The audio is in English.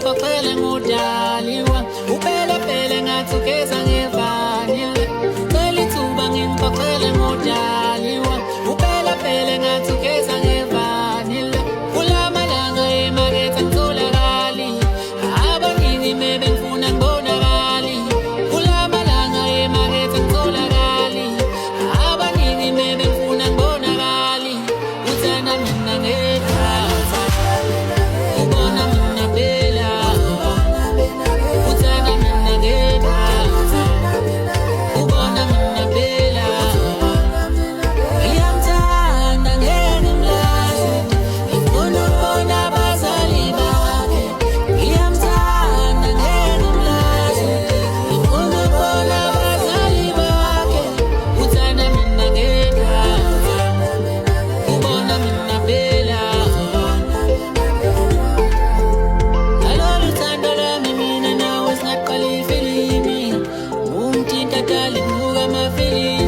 ngimpoqele ngudaliwa upele pele ngathi ugeza ngevanile cela ithuba ngimpoqele ngudaliwa upele pele ngathi ugeza ngevanile kulamalanga emakethe ngitholakali abaningi bebengifuna ngibonakali kulamalanga emakethe ngitholakali abaningi bebengifuna ngibonakali uthanda mina ngeqhaza ubona mina phela uthanda mina ngeqhaza ubona mina phela ngiyamthanda ngeke ngimlahle ngifuna ukubona abazali bakhe ngiyamthanda ngeke ngimlahle ngifuna ukubona abazali bakhe uthanda mina ngeqhaza ubona mina phela ngalolu thando lwami mina nawe singaqala ifilimi umthinta dali buka amafilimi